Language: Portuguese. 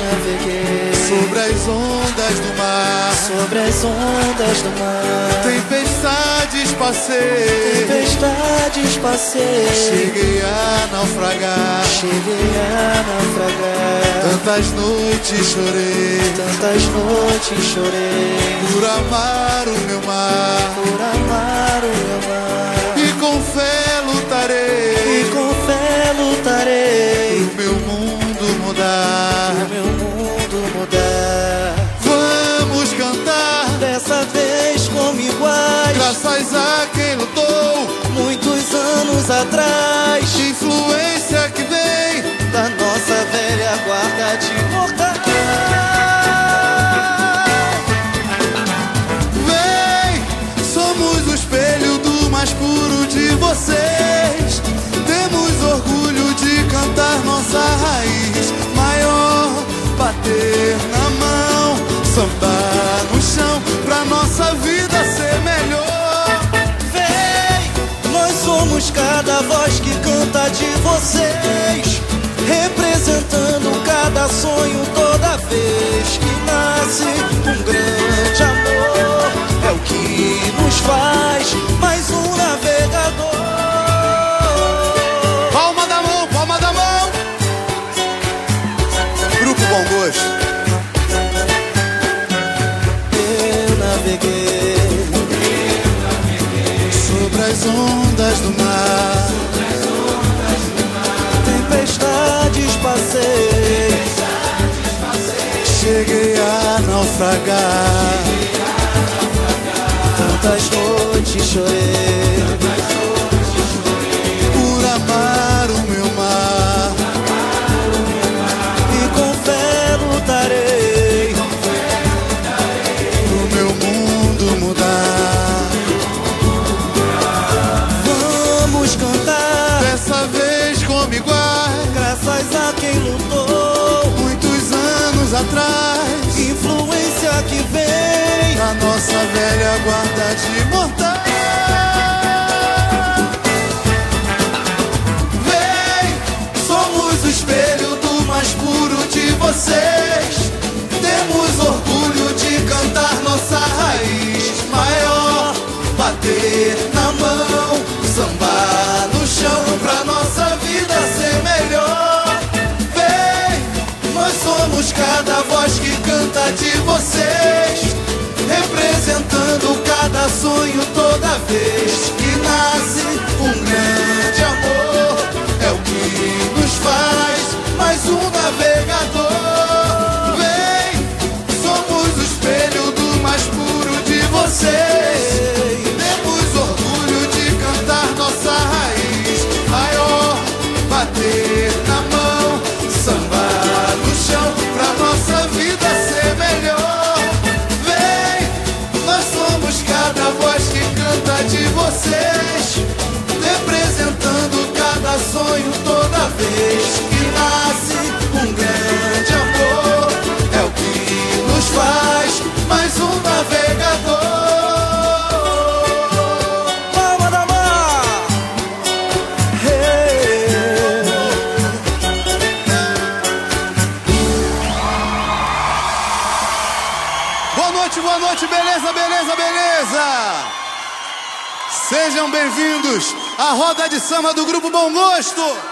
naveguei sobre as ondas do mar, sobre as ondas do mar. Tempestades passei, Tempestades passei, cheguei a naufragar, cheguei a naufragar. tantas noites chorei, Tantas noites chorei por amar o meu mar, por amar o meu mar. e com fé lutarei, E com fé lutarei pro meu mundo mudar. pro meu mundo mudar. Vamos cantar, Dessa vez como iguais, graças a quem lutou, muitos anos atrás, influência que vem da nossa velha guarda de mortal. Vem, somos o espelho do mais puro de vocês. Temos orgulho de cantar nossa raiz maior, bater na mão, sambar no chão, pra nossa vida ser melhor. Vem, nós somos cada voz que canta de vocês, representando cada sonho toda vez que nasce um grande amor. É o que nos faz mais um navegador. Palma da mão, palma da mão. Grupo Bom Gosto. Eu naveguei Sobre as ondas do mar, tempestades passei, cheguei a naufragar, tantas noites chorei por amar o meu mar, e com fé lutarei pro meu mundo mudar. Vamos cantar, Dessa vez como iguais, graças a quem lutou, muitos anos atrás, influência que vem da nossa velha guarda de mortal. Vem, somos o espelho do mais puro de vocês. Temos orgulho de cantar nossa raiz maior, bater na mão, sambar no chão, pra nossa vida ser melhor. Vem, nós somos cada voz que canta de vocês, representando cada sonho toda vez que nasce um grande amor. É o que nos faz mais um navegador. Vem, somos o espelho do mais puro de vocês. Temos orgulho de cantar nossa raiz maior, bater na mão, sambar no chão, pra nossa vida ser melhor. Vem, nós somos cada voz que canta de vocês, representando cada sonho toda vez que nasce um grande amor. É o que nos faz mais um navegador. palma da mão. Hey. Boa noite, beleza, beleza, beleza! Sejam bem-vindos à roda de samba do Grupo Bom Gosto!